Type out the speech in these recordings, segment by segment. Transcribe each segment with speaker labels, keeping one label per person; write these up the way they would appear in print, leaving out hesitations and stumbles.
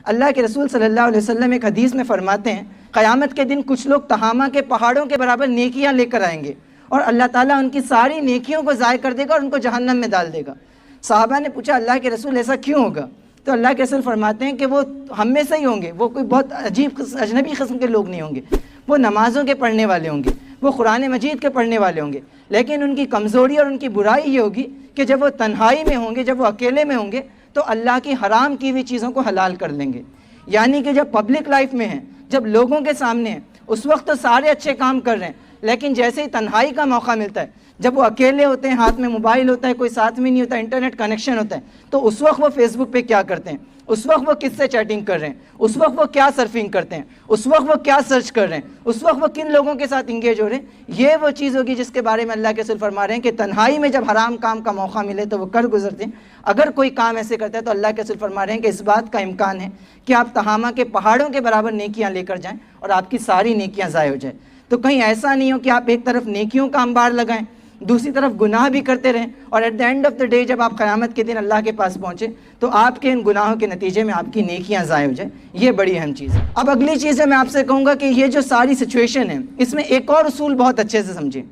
Speaker 1: اللہ کے رسول صلی اللہ علیہ وسلم ایک حدیث میں فرماتے ہیں قیامت کے دن کچھ لوگ تہامہ کے پہاڑوں کے برابر نیکیاں لے کر آئیں گے اور اللہ تعالیٰ ان کی ساری نیکیوں کو ضائع کر دے گا اور ان کو جہنم میں ڈال دے گا۔ صحابہ نے پوچھا اللہ کے رسول ایسا کیوں ہوگا؟ تو اللہ کے رسول فرماتے ہیں کہ وہ ہم میں سے ہی ہوں گے، وہ کوئی بہت اجنبی قسم کے لوگ نہیں ہوں گے، وہ نمازوں کے پڑھنے والے ہوں گے، وہ قرآن مجید کے پڑھنے والے ہوں گے، لیکن ان کی کمزوری اور ان کی برائی یہ ہوگی کہ جب وہ تنہائی میں ہوں گے، جب وہ اکیلے میں ہوں گے تو اللہ کی حرام کی ہوئی چیزوں کو حلال کر لیں گے۔ یعنی کہ جب پبلک لائف میں ہیں، جب لوگوں کے سامنے ہیں، اس وقت تو سارے اچھے کام کر رہے ہیں، لیکن جیسے ہی تنہائی کا موقع ملتا ہے، جب وہ اکیلے ہوتے ہیں، ہاتھ میں موبائل ہوتا ہے، کوئی ساتھ میں نہیں ہوتا، انٹرنیٹ کنیکشن ہوتا ہے، تو اس وقت وہ فیس بک پہ کیا کرتے ہیں، اس وقت وہ کس سے چیٹنگ کر رہے ہیں، اس وقت وہ کیا سرفنگ کرتے ہیں، اس وقت وہ کیا سرچ کر رہے ہیں، اس وقت وہ کن لوگوں کے ساتھ انگیج ہو رہے ہیں، یہ وہ چیز ہوگی جس کے بارے میں اللہ کے رسول فرما رہے ہیں کہ تنہائی میں جب حرام کام کا موقع ملے تو وہ کر گزرتے ہیں۔ اگر کوئی کام ایسے کرتا ہے تو اللہ کے رسول فرما رہے ہیں کہ اس بات کا امکان ہے کہ آپ تہامہ کے پہاڑوں کے برابر نیکیاں لے کر جائیں اور آپ کی ساری نیکیاں ضائع ہو جائیں۔ تو کہیں ایسا نہیں ہو کہ آپ ایک طرف نیکیوں کا انبار لگائیں، دوسری طرف گناہ بھی کرتے رہیں، اور at the end of the day جب آپ قیامت کے دن اللہ کے پاس پہنچے تو آپ کے ان گناہوں کے نتیجے میں آپ کی نیکیاں ضائع ہو جائیں۔ یہ بڑی اہم چیز ہے۔ اب اگلی چیز ہے، میں آپ سے کہوں گا کہ یہ جو ساری سچویشن ہے اس میں ایک اور اصول بہت اچھے سے سمجھیں۔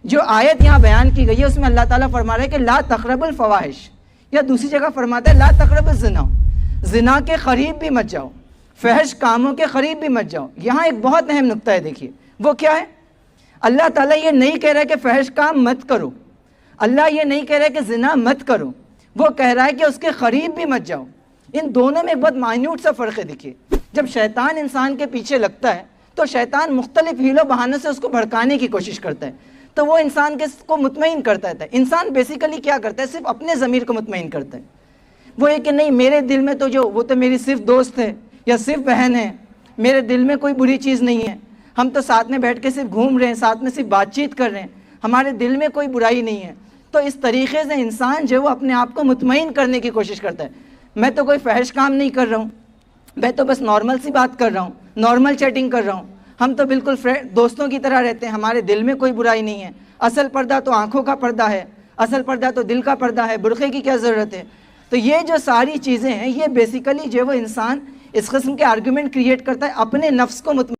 Speaker 1: جو آیت یہاں بیان کی گئی ہے اس میں اللہ تعالیٰ فرما رہا ہے کہ لا تقربوا الفواحش، یا دوسری جگہ فرماتا ہے لا تقربوا الزنا، زنا کے قریب بھی مت جاؤ، فحش کاموں کے قریب بھی مت جاؤ۔ یہاں ایک بہت اہم نقطہ ہے، دیکھیے وہ کیا ہے۔ اللہ تعالیٰ یہ نہیں کہہ رہا ہے کہ فحش کام مت کرو، اللہ یہ نہیں کہہ رہا ہے کہ زنا مت کرو، وہ کہہ رہا ہے کہ اس کے قریب بھی مت جاؤ۔ ان دونوں میں ایک بہت مائنیوٹ سا فرق ہے۔ دیکھیے جب شیطان انسان کے پیچھے لگتا ہے تو شیطان مختلف ہیلوں بہانوں سے اس کو بھڑکانے کی کوشش کرتا ہے، تو وہ انسان کو مطمئن کرتا ہے۔ انسان بیسیکلی کیا کرتا ہے، صرف اپنے ضمیر کو مطمئن کرتا ہے۔ وہ یہ کہ نہیں، میرے دل میں تو وہ تو میری صرف دوست ہے یا صرف بہن ہے، میرے دل میں کوئی بری چیز نہیں ہے، ہم تو ساتھ میں بیٹھ کے صرف گھوم رہے ہیں، ساتھ میں صرف بات چیت کر رہے ہیں، ہمارے دل میں کوئی برائی نہیں ہے۔ تو اس طریقے سے انسان وہ اپنے آپ کو مطمئن کرنے کی کوشش کرتا ہے، میں تو کوئی فحش کام نہیں کر رہا ہوں، میں تو بس نارمل سی بات کر رہا ہوں، نارمل چیٹنگ کر رہا ہوں، ہم تو بالکل دوستوں کی طرح رہتے ہیں، ہمارے دل میں کوئی برائی نہیں ہے۔ اصل پردہ تو آنکھوں کا پردہ ہے، اصل پردہ تو دل کا پردہ ہے، برقعے کی کیا ضرورت ہے۔ تو یہ جو ساری چیزیں ہیں یہ بیسیکلی وہ انسان اس قسم کے آرگومنٹ کریٹ کرتا ہے اپنے نفس کو مطمئن